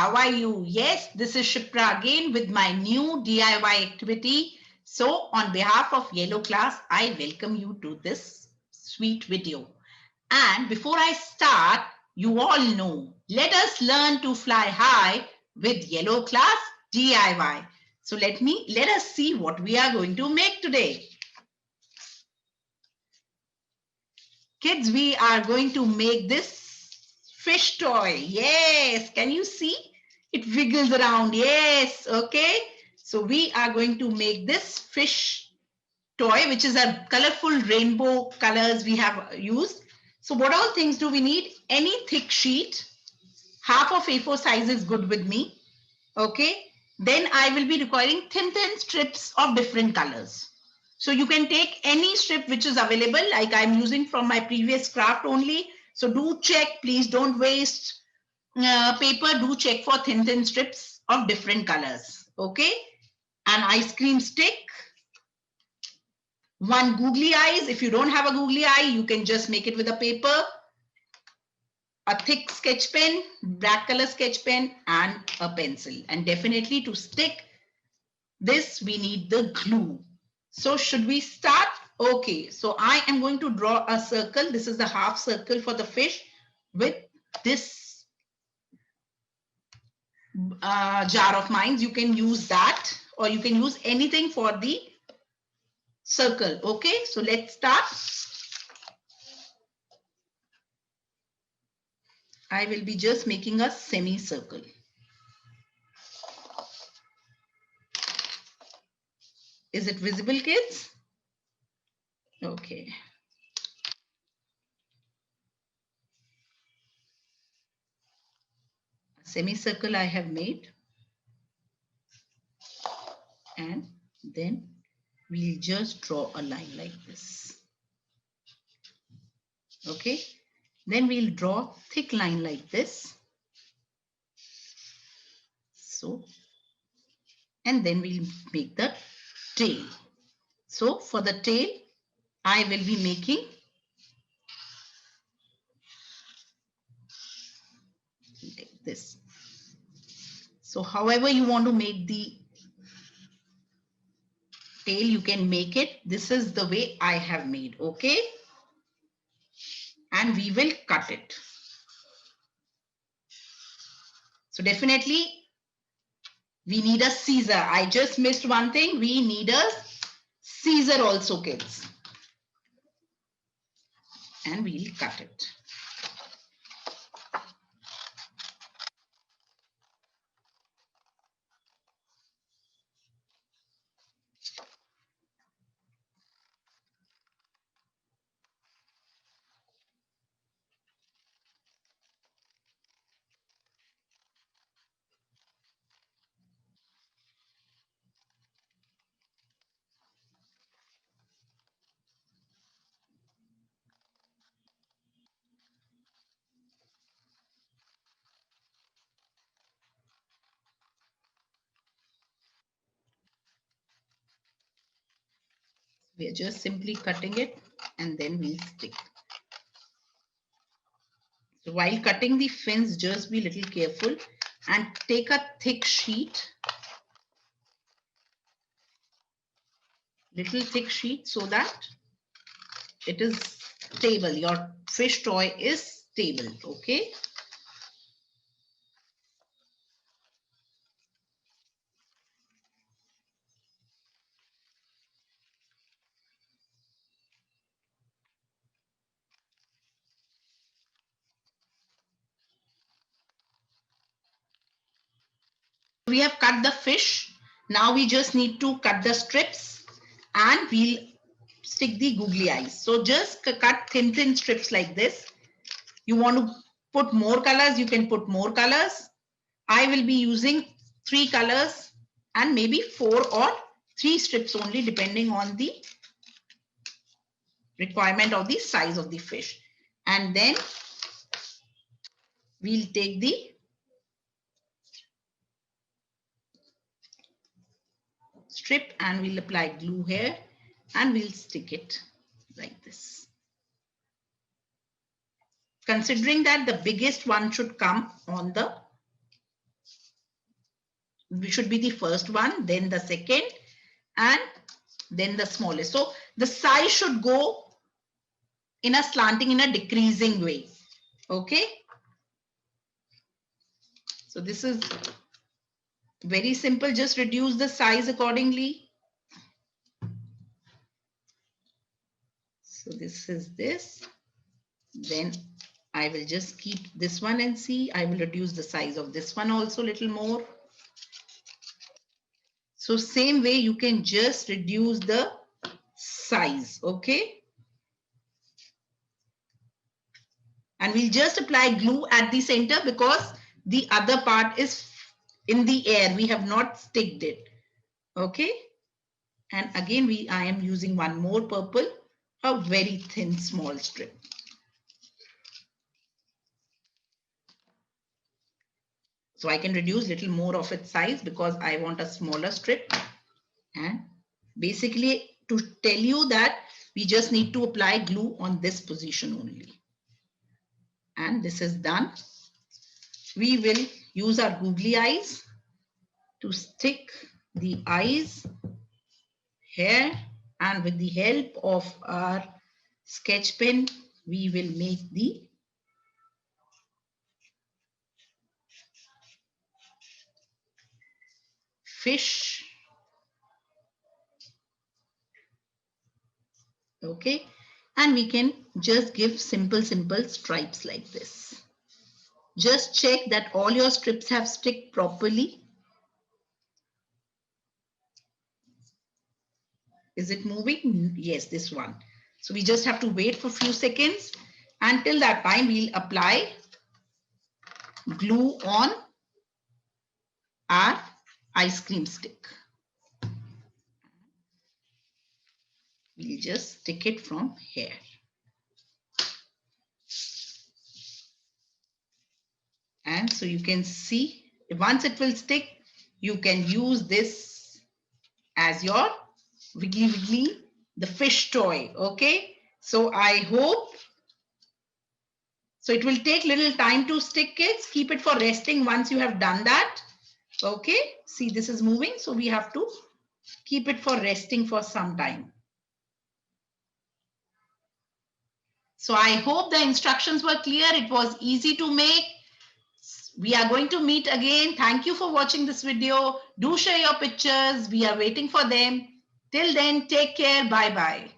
how are you? Yes, this is Shipra again with my new DIY activity. So on behalf of Yellow Class, I welcome you to this sweet video. And before I start, you all know, let us learn to fly high with Yellow Class DIY. So let us see what we are going to make today. Kids, we are going to make this fish toy. Yes, can you see? It wiggles around. Yes, okay. So we are going to make this fish toy, which is a colorful rainbow colors we have used. So what all things do we need? Any thick sheet. Half of A4 size is good with me. Okay. Then I will be requiring thin strips of different colors. So you can take any strip which is available, like I'm using from my previous craft only. So do check, please don't waste paper. Do check for thin strips of different colors. Okay. An ice cream stick. One googly eyes. If you don't have a googly eye, you can just make it with a paper. A thick sketch pen, black color sketch pen, and a pencil. And definitely to stick this, we need the glue. So should we start? Okay, so I am going to draw a circle. This is the half circle for the fish with this jar of mine. You can use that or you can use anything for the circle. Okay, so let's start. I will be just making a semicircle. Is it visible, kids? Okay. Semicircle I have made. And then we'll just draw a line like this. Okay. Then we'll draw thick line like this. So, and then we'll make the tail. So for the tail, I will be making like this. So however you want to make the tail, you can make it. This is the way I have made. Okay. And we will cut it. So definitely we need a scissor. I just missed one thing. We need a scissor also, kids. And we'll cut it. We are just simply cutting it and then we'll stick. So while cutting the fins, just be a little careful and take a thick sheet, little thick sheet, so that it is stable. Your fish toy is stable. Okay. We have cut the fish. Now we just need to cut the strips and we'll stick the googly eyes. So just cut thin strips like this. You want to put more colors, you can put more colors. I will be using 3 colors and maybe 4 or 3 strips only, depending on the requirement of the size of the fish. And then we'll take the strip and we'll apply glue here and we'll stick it like this. Considering that the biggest one should come on the should be the first one, then the second, and then the smallest. So the size should go in a slanting, in a decreasing way. Okay. So this is very simple. Just reduce the size accordingly. So this is this. Then I will just keep this one and see. I will reduce the size of this one also a little more. So same way you can just reduce the size. Okay. And we'll just apply glue at the center because the other part is in the air. We have not sticked it. Okay. And again, I am using one more purple, a very thin small strip. So I can reduce little more of its size because I want a smaller strip. And basically to tell you that we just need to apply glue on this position only. And this is done. We will use our googly eyes to stick the eyes here, and with the help of our sketch pen, we will make the fish. Okay, and we can just give simple stripes like this. Just check that all your strips have stick properly. Is it moving? Yes, this one. So we just have to wait for a few seconds. Until that time, we'll apply glue on our ice cream stick. We'll just stick it from here. And so you can see once it will stick, you can use this as your wiggly, the fish toy. Okay. So I hope, so it will take little time to stick, kids. Keep it for resting once you have done that. Okay. See, this is moving. So we have to keep it for resting for some time. So I hope the instructions were clear. It was easy to make. We are going to meet again. Thank you for watching this video. Do share your pictures. We are waiting for them. Till then, take care. Bye-bye.